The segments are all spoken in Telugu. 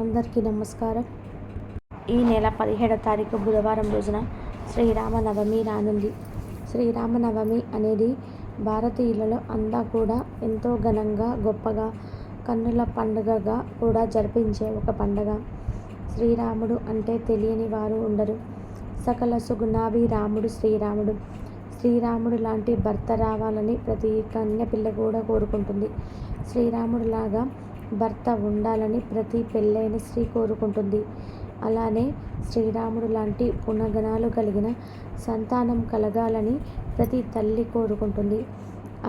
అందరికీ నమస్కారం. ఈ నెల 17వ తారీఖు బుధవారం రోజున శ్రీరామనవమి రానుంది. శ్రీరామనవమి అనేది భారతీయులలో అంతా కూడా ఎంతో ఘనంగా, గొప్పగా, కన్నుల పండుగగా కూడా జరిపించే ఒక పండుగ. శ్రీరాముడు అంటే తెలియని వారు ఉండరు. సకల సుగుణాభిరాముడు శ్రీరాముడు. శ్రీరాముడు లాంటి భర్త రావాలని ప్రతి కన్యపిల్ల కూడా కోరుకుంటుంది. శ్రీరాముడిలాగా భర్త ఉండాలని ప్రతి పెళ్ళైన స్త్రీ కోరుకుంటుంది. అలానే శ్రీరాముడు లాంటి గుణగణాలు కలిగిన సంతానం కలగాలని ప్రతి తల్లి కోరుకుంటుంది.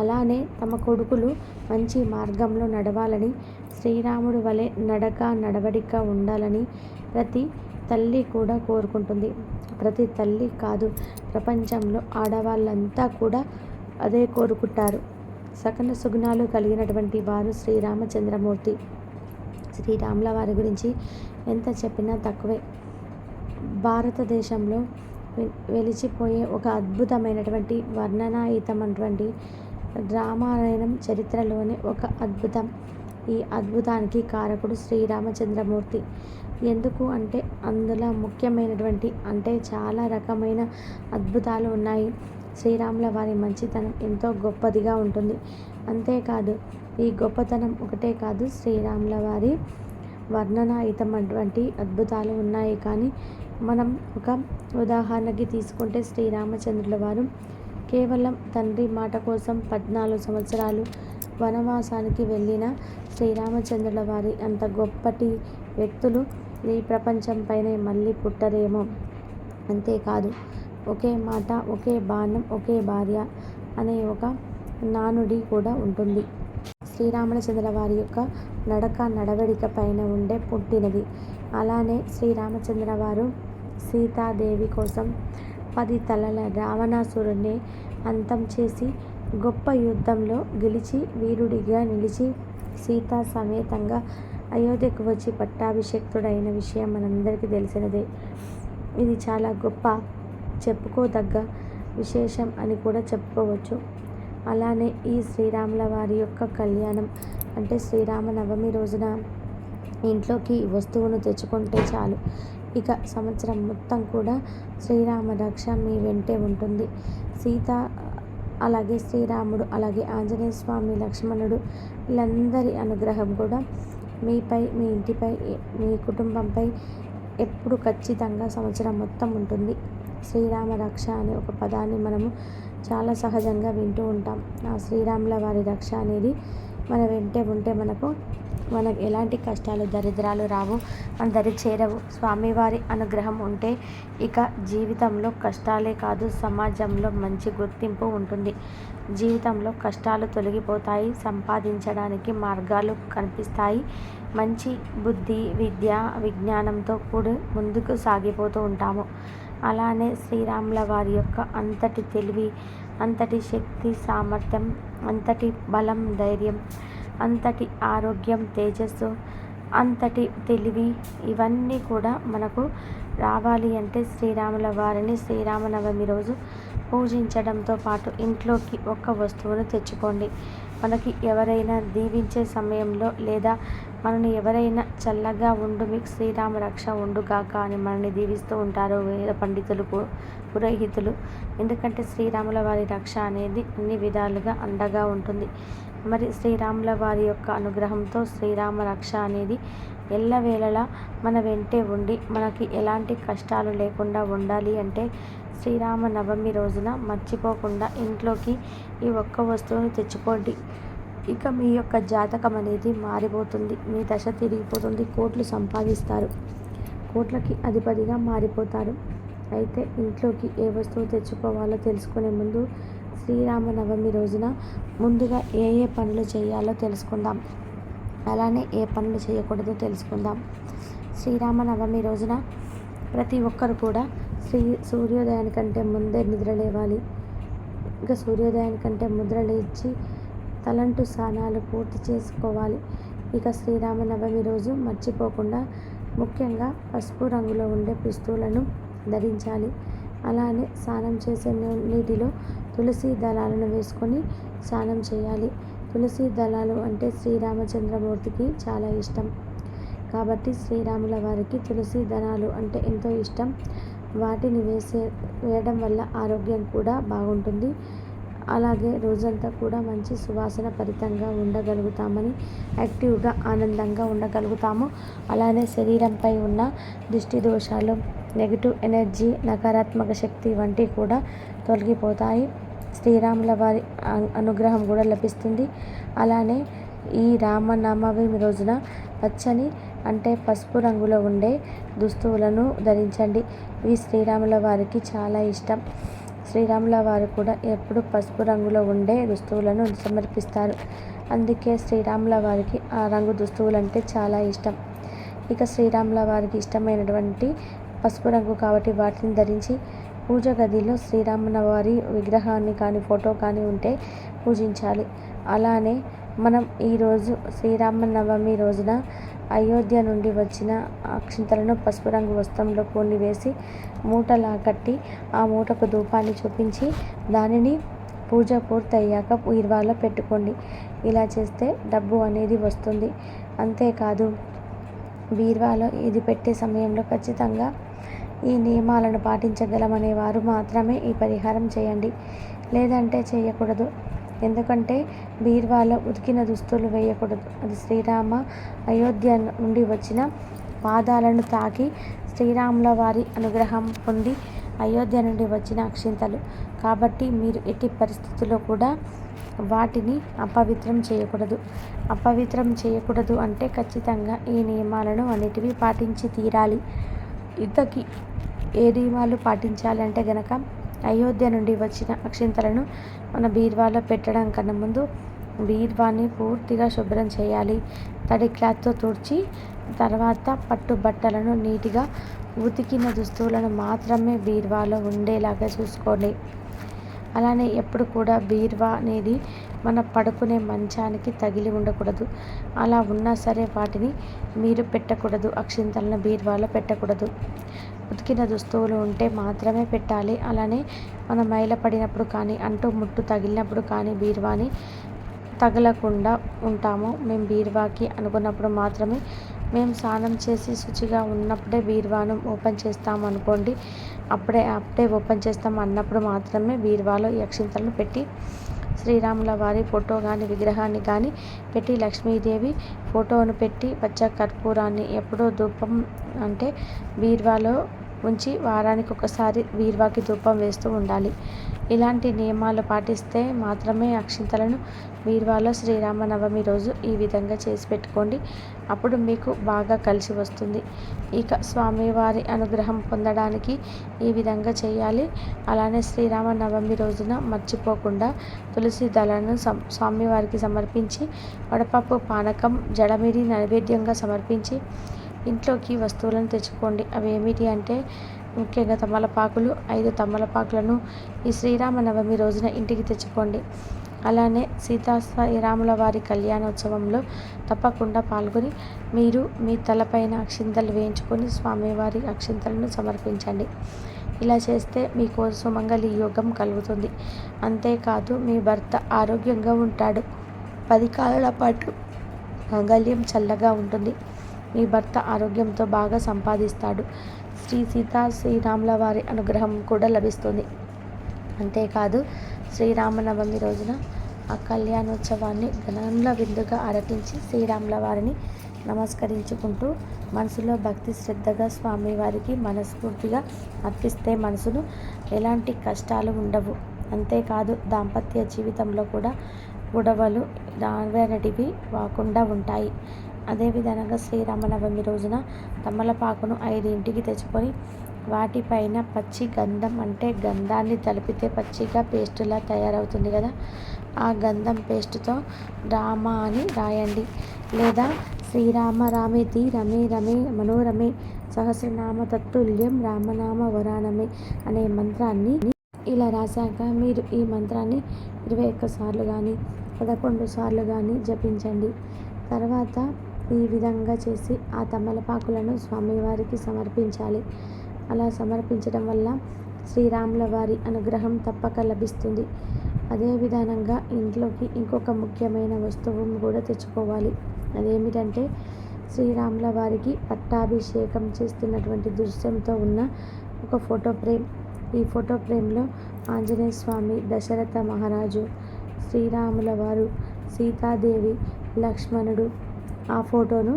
అలానే తమ కొడుకులు మంచి మార్గంలో నడవాలని, శ్రీరాముడు వలె నడవడిక ఉండాలని ప్రతి తల్లి కూడా కోరుకుంటుంది. ప్రతి తల్లి కాదు, ప్రపంచంలో ఆడవాళ్ళంతా కూడా అదే కోరుకుంటారు. సకల సుగుణాలు కలిగినటువంటి వారు శ్రీరామచంద్రమూర్తి. శ్రీరాముల వారి గురించి ఎంత చెప్పినా తక్కువే. భారతదేశంలో వెలిచిపోయే ఒక అద్భుతమైనటువంటి వర్ణనాతీతమైనటువంటి రామాయణం చరిత్రలోనే ఒక అద్భుతం. ఈ అద్భుతానికి కారకుడు శ్రీరామచంద్రమూర్తి. ఎందుకు అంటే అందులో ముఖ్యమైనటువంటి చాలా రకమైన అద్భుతాలు ఉన్నాయి. శ్రీరాముల వారి మంచితనం ఎంతో గొప్పదిగా ఉంటుంది. అంతేకాదు, ఈ గొప్పతనం ఒకటే కాదు, శ్రీరాముల వారి వర్ణనాతీతమైనటువంటి అద్భుతాలు ఉన్నాయి. కానీ మనం ఒక ఉదాహరణకి తీసుకుంటే శ్రీరామచంద్రుల వారు కేవలం తండ్రి మాట కోసం 14 సంవత్సరాలు వనవాసానికి వెళ్ళిన శ్రీరామచంద్రుల వారి అంత గొప్పటి వ్యక్తులు ఈ ప్రపంచం పైనే మళ్ళీ పుట్టరేమో. అంతేకాదు, ఒకే మాట, ఒకే బాణం, ఒకే భార్య అనే ఒక నానుడి కూడా ఉంటుంది. శ్రీరామచంద్రుల వారి యొక్క నడవడిక పైన ఉండే పుట్టినది. అలానే శ్రీరామచంద్ర వారు సీతాదేవి కోసం 10 తలల రావణాసురుడిని అంతం చేసి గొప్ప యుద్ధంలో గెలిచి వీరుడిగా నిలిచి సీతా సమేతంగా అయోధ్యకు వచ్చి పట్టాభిషేక్తుడైన విషయం మనందరికీ తెలిసినదే. ఇది చాలా గొప్ప, చెప్పుకోదగ్గ విశేషం అని కూడా చెప్పుకోవచ్చు. అలానే ఈ శ్రీరాముల వారి యొక్క కళ్యాణం అంటే శ్రీరామనవమి రోజున ఇంట్లోకి వస్తువును తెచ్చుకుంటే చాలు, ఇక సంవత్సరం మొత్తం కూడా శ్రీరామ రక్ష మీ వెంటే ఉంటుంది. సీత, అలాగే శ్రీరాముడు, అలాగే ఆంజనేయ స్వామి, లక్ష్మణుడు, వీళ్ళందరి అనుగ్రహం కూడా మీపై, మీ ఇంటిపై, మీ కుటుంబంపై ఎప్పుడు ఖచ్చితంగా సంవత్సరం మొత్తం ఉంటుంది. శ్రీరామ రక్ష అనే ఒక పదాన్ని మనము చాలా సహజంగా వింటూ ఉంటాం. ఆ శ్రీరాముల వారి రక్ష అనేది మన వెంటే ఉంటే మనకు ఎలాంటి కష్టాలు, దరిద్రాలు రావు, అందరి చేరవు. స్వామివారి అనుగ్రహం ఉంటే ఇక జీవితంలో కష్టాలే కాదు, సమాజంలో మంచి గుర్తింపు ఉంటుంది. జీవితంలో కష్టాలు తొలగిపోతాయి, సంపాదించడానికి మార్గాలు కనిపిస్తాయి. మంచి బుద్ధి, విద్య, విజ్ఞానంతో కూడా ముందుకు సాగిపోతూ ఉంటాము. అలానే శ్రీరాముల వారి యొక్క అంతటి తెలివి, అంతటి శక్తి, సామర్థ్యం, అంతటి బలం, ధైర్యం, అంతటి ఆరోగ్యం, తేజస్సు, అంతటి తెలివి, ఇవన్నీ కూడా మనకు రావాలి అంటే శ్రీరాముల వారిని శ్రీరామనవమి రోజు పూజించడంతో పాటు ఇంట్లోకి ఒక్క వస్తువును తెచ్చుకోండి. మనకి ఎవరైనా దీవించే సమయంలో లేదా మనని ఎవరైనా చల్లగా ఉండు, మీకు శ్రీరామ రక్ష ఉండుగాక అని మనని దీవిస్తూ ఉంటారు వేద పండితులు, పురోహితులు. ఎందుకంటే శ్రీరాముల వారి రక్ష అనేది అన్ని విధాలుగా అండగా ఉంటుంది. మరి శ్రీరాముల వారి యొక్క అనుగ్రహంతో శ్రీరామ రక్ష అనేది ఎల్లవేళలా మన వెంటే ఉండి మనకి ఎలాంటి కష్టాలు లేకుండా ఉండాలి అంటే శ్రీరామనవమి రోజున మర్చిపోకుండా ఇంట్లోకి ఈ ఒక్క వస్తువును తెచ్చుకోండి. ఇక మీ యొక్క జాతకం అనేది మారిపోతుంది, మీ దశ తిరిగిపోతుంది, కోట్లు సంపాదిస్తారు, కోట్లకి అధిపతిగా మారిపోతారు. అయితే ఇంట్లోకి ఏ వస్తువు తెచ్చుకోవాలో తెలుసుకునే ముందు శ్రీరామనవమి రోజున ముందుగా ఏ పనులు చేయాలో తెలుసుకుందాం. అలానే ఏ పనులు చేయకూడదో తెలుసుకుందాం. శ్రీరామనవమి రోజున ప్రతి ఒక్కరు కూడా సూర్యోదయానికంటే ముందే నిద్రలేవాలి. ఇంకా సూర్యోదయానికంటే లేచి తలంటు స్నానాలు పూర్తి చేసుకోవాలి. ఇక శ్రీరామనవమి రోజు మర్చిపోకుండా ముఖ్యంగా పసుపు రంగులో ఉండే పిస్తులను ధరించాలి. అలానే స్నానం చేసే నీటిలో తులసి దళాలను వేసుకొని స్నానం చేయాలి. తులసి దళాలు అంటే శ్రీరామచంద్రమూర్తికి చాలా ఇష్టం. కాబట్టి శ్రీరాముల వారికి తులసి దళాలు అంటే ఎంతో ఇష్టం. వాటిని వేయడం వల్ల ఆరోగ్యం కూడా బాగుంటుంది. అలాగే రోజంతా కూడా మంచి సువాసన భరితంగా ఉండగలుగుతామని, యాక్టివ్గా ఆనందంగా ఉండగలుగుతాము. అలానే శరీరంపై ఉన్న దిష్టి దోషాలు, నెగిటివ్ ఎనర్జీ, నకారాత్మక శక్తి వంటివి కూడా తొలగిపోతాయి. శ్రీరాముల వారి అనుగ్రహం కూడా లభిస్తుంది. అలానే ఈ రామనవమి రోజున పచ్చని అంటే పసుపు రంగులో ఉండే దుస్తువులను ధరించండి. ఇవి శ్రీరాముల వారికి చాలా ఇష్టం. శ్రీరాముల వారు కూడా ఎప్పుడు పసుపు రంగులో ఉండే దుస్తువులను సమర్పిస్తారు. అందుకే శ్రీరాముల వారికి ఆ రంగు దుస్తువులంటే చాలా ఇష్టం. ఇక శ్రీరాముల వారికి ఇష్టమైనటువంటి పసుపు రంగు కాబట్టి వాటిని ధరించి పూజ గదిలో శ్రీరాముల వారి విగ్రహాన్ని కానీ ఫోటో కానీ ఉంటే పూజించాలి. అలానే మనం ఈరోజు శ్రీరామనవమి రోజున అయోధ్య నుండి వచ్చిన అక్షింతలను పసుపు రంగు వస్త్రంలో కొన్ని వేసి మూటలా కట్టి ఆ మూటకు ధూపాన్ని చూపించి దానిని పూజ పూర్తయ్యాక బీరువాలో పెట్టుకోండి. ఇలా చేస్తే డబ్బు అనేది వస్తుంది. అంతేకాదు బీరువాలో ఇది పెట్టే సమయంలో ఖచ్చితంగా ఈ నియమాలను పాటించగలమనే వారు మాత్రమే ఈ పరిహారం చేయండి. లేదంటే చేయకూడదు. ఎందుకంటే బీరువాలో ఉతికిన దుస్తులు వేయకూడదు. అది శ్రీరామ అయోధ్య నుండి వచ్చిన పాదాలను తాకి శ్రీరాముల వారి అనుగ్రహం పొంది అయోధ్య నుండి వచ్చిన అక్షింతలు కాబట్టి మీరు ఎట్టి పరిస్థితుల్లో కూడా వాటిని అపవిత్రం చేయకూడదు. అపవిత్రం చేయకూడదు అంటే ఖచ్చితంగా ఈ నియమాలను అన్నిటివి పాటించి తీరాలి. ఇంతకీ ఏ నియమాలు పాటించాలంటే గనక అయోధ్య నుండి వచ్చిన అక్షింతలను మన బీరువాలో పెట్టడం కన్నా ముందు బీరువాని పూర్తిగా శుభ్రం చేయాలి. తడి క్లాత్తో తుడిచి తర్వాత పట్టు బట్టలను నీట్గా ఉతికిన దుస్తువులను మాత్రమే బీరువాలో ఉండేలాగా చూసుకోండి. అలానే ఎప్పుడు కూడా బీరువా అనేది మన పడుకునే మంచానికి తగిలి ఉండకూడదు. అలా ఉన్నా సరే వాటిని మీరు పెట్టకూడదు. అక్షింతలను బీరువాలో పెట్టకూడదు. ఉతికిన దుస్తువులు ఉంటే మాత్రమే పెట్టాలి. అలానే మనం మైల పడినప్పుడు కానీ అంటూ ముట్టు తగిలినప్పుడు కానీ బీరువాని తగలకుండా ఉంటాము. మేము బీరువాకి అనుకున్నప్పుడు మాత్రమే మేము స్నానం చేసి శుచిగా ఉన్నప్పుడే బీరువాను ఓపెన్ చేస్తాము అనుకోండి. అప్పుడే ఓపెన్ చేస్తాం అన్నప్పుడు మాత్రమే బీరువాలో ఈ అక్షింతలను పెట్టి శ్రీరాముల వారి ఫోటో కానీ విగ్రహాన్ని కానీ పెట్టి లక్ష్మీదేవి ఫోటోను పెట్టి పచ్చ కర్పూరాన్ని ఎప్పుడో ధూపం అంటే బీరువాలో ఉంచి వారానికి ఒకసారి బీరువాకి ధూపం వేస్తూ ఉండాలి. ఇలాంటి నియమాలు పాటిస్తే మాత్రమే అక్షింతలను బీరువాలో శ్రీరామనవమి రోజు ఈ విధంగా చేసి పెట్టుకోండి. అప్పుడు మీకు బాగా కలిసి వస్తుంది. ఇక స్వామివారి అనుగ్రహం పొందడానికి ఈ విధంగా చేయాలి. అలానే శ్రీరామనవమి రోజున మర్చిపోకుండా తులసి దళాలను స్వామివారికి సమర్పించి వడపప్పు పానకం జడమిడి నైవేద్యంగా సమర్పించి ఇంట్లోకి వస్తువులను తెచ్చుకోండి. అవి ఏమిటి అంటే ముఖ్యంగా తమలపాకులు 5 తమలపాకులను ఈ శ్రీరామనవమి రోజున ఇంటికి తెచ్చుకోండి. అలానే సీతారాముల వారి కళ్యాణోత్సవంలో తప్పకుండా పాల్గొని మీరు మీ తలపైన అక్షింతలు వేయించుకొని స్వామివారి అక్షింతలను సమర్పించండి. ఇలా చేస్తే మీకు సుమంగళి యోగం కలుగుతుంది. అంతేకాదు మీ భర్త ఆరోగ్యంగా ఉంటాడు. 10 కాలాల పాటు మాంగళ్యం చల్లగా ఉంటుంది. మీ భర్త ఆరోగ్యంతో బాగా సంపాదిస్తాడు. శ్రీరాముల వారి అనుగ్రహం కూడా లభిస్తుంది. అంతేకాదు శ్రీరామనవమి రోజున ఆ కళ్యాణోత్సవాన్ని ఘనంల విందుగా ఆరగించి శ్రీరాముల వారిని నమస్కరించుకుంటూ మనసులో భక్తి శ్రద్ధగా స్వామివారికి మనస్ఫూర్తిగా అర్పిస్తే మనసును ఎలాంటి కష్టాలు ఉండవు. అంతేకాదు దాంపత్య జీవితంలో కూడా గొడవలు అనేటివి రాకుండా ఉంటాయి. అదేవిధంగా శ్రీరామనవమి రోజున తమలపాకును 5 ఇంటికి తెచ్చుకొని వాటిపైన పచ్చి గంధం అంటే గంధాన్ని తలిపితే పచ్చిగా పేస్టులా తయారవుతుంది కదా, ఆ గంధం పేస్టుతో రామ అని రాయండి. లేదా శ్రీరామ రామేతి రమే రమే మనోరమే సహస్రనామ తత్తుల్యం రామనామ వరానమే అనే మంత్రాన్ని ఇలా రాశాక మీరు ఈ మంత్రాన్ని 21 సార్లు కానీ 11 సార్లు కానీ జపించండి. తర్వాత ఈ విధంగా చేసి ఆ తమలపాకులను స్వామివారికి సమర్పించాలి. అలా సమర్పించడం వల్ల శ్రీరాముల వారి అనుగ్రహం తప్పక లభిస్తుంది. అదే విధానంగా ఇంట్లోకి ఇంకొక ముఖ్యమైన వస్తువు కూడా తెచ్చుకోవాలి. అదేమిటంటే శ్రీరాముల వారికి పట్టాభిషేకం చేస్తున్నటువంటి దృశ్యంతో ఉన్న ఒక ఫోటో ఫ్రేమ్. ఈ ఫోటో ఫ్రేమ్లో ఆంజనేయ స్వామి, దశరథ మహారాజు, శ్రీరాముల వారు, సీతాదేవి, లక్ష్మణుడు. ఆ ఫోటోను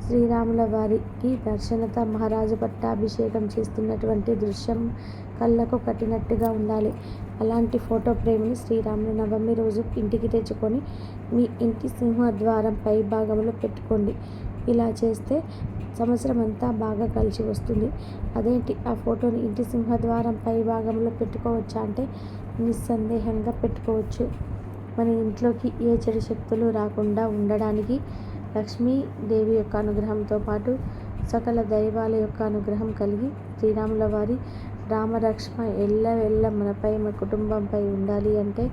శ్రీరాముల వారికి దశరథ మహారాజు పట్టాభిషేకం చేస్తున్నటువంటి దృశ్యం కళ్ళకు కట్టినట్టుగా ఉండాలి. అలాంటి ఫోటో ఫ్రేమ్ని శ్రీరాముల నవమి రోజు ఇంటికి తెచ్చుకొని మీ ఇంటి సింహద్వారం పై భాగంలో పెట్టుకోండి. ఇలా చేస్తే సంవత్సరం అంతా బాగా కలిసి వస్తుంది. అదేంటి, ఆ ఫోటోని ఇంటి సింహద్వారం పై భాగంలో పెట్టుకోవచ్చా అంటే నిస్సందేహంగా పెట్టుకోవచ్చు. మన ఇంట్లోకి ఏ చెడు శక్తులు రాకుండా ఉండడానికి లక్ష్మీదేవి యొక్క అనుగ్రహంతో పాటు సకల దైవాల యొక్క అనుగ్రహం కలిగి శ్రీరాముల వారి రామరక్షణ ఎల్లవెల్ల మనపై, మన కుటుంబంపై ఉండాలి అంటే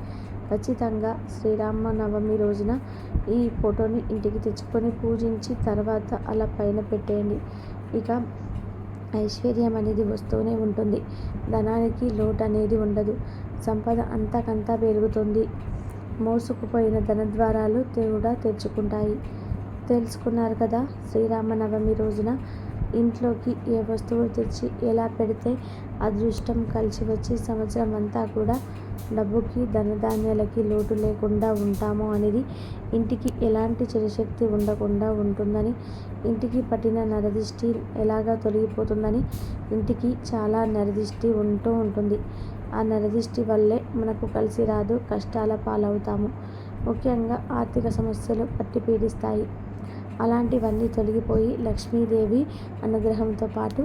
ఖచ్చితంగా శ్రీరామ నవమి రోజున ఈ ఫోటోని ఇంటికి తెచ్చుకొని పూజించి తర్వాత అలా పైన పెట్టేయండి. ఇక ఐశ్వర్యం అనేది వస్తూనే ఉంటుంది. ధనానికి లోటు అనేది ఉండదు. సంపద అంతకంతా పెరుగుతుంది. మోసుకుపోయిన ధనద్వారాలు కూడా తెరుచుకుంటాయి. తెలుసుకున్నారు కదా, శ్రీరామనవమి రోజున ఇంట్లోకి ఏ వస్తువులు తెచ్చి ఎలా పెడితే అదృష్టం కలిసి వచ్చి సంవత్సరం అంతా కూడా డబ్బుకి, ధనధాన్యాలకి లోటు లేకుండా ఉంటామో అనేది, ఇంటికి ఎలాంటి చెడుశక్తి ఉండకుండా ఉంటుందని, ఇంటికి పట్టిన నరదిష్టి ఎలాగా తొలగిపోతుందని, ఇంటికి చాలా నరదిష్టి ఉంటూ ఉంటుంది. ఆ నరదిష్టి వల్లే మనకు కలిసి రాదు, కష్టాల పాలవుతాము. ముఖ్యంగా ఆర్థిక సమస్యలు పట్టి పీడిస్తాయి. అలాంటివన్నీ తొలగిపోయి లక్ష్మీదేవి అనుగ్రహంతో పాటు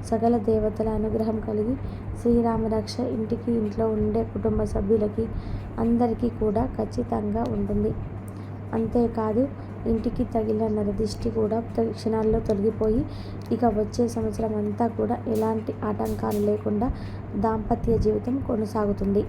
సకల దేవతల అనుగ్రహం కలిగి శ్రీరామరక్ష ఇంటికి, ఇంట్లో ఉండే కుటుంబ సభ్యులకి అందరికీ కూడా ఖచ్చితంగా ఉంటుంది. అంతేకాదు, ఇంటికి తగిలిన నరదిష్టి కూడా క్షణాల్లో తొలగిపోయి ఇక వచ్చే సంవత్సరం అంతా కూడా ఎలాంటి ఆటంకాలు లేకుండా దాంపత్య జీవితం కొనసాగుతుంది.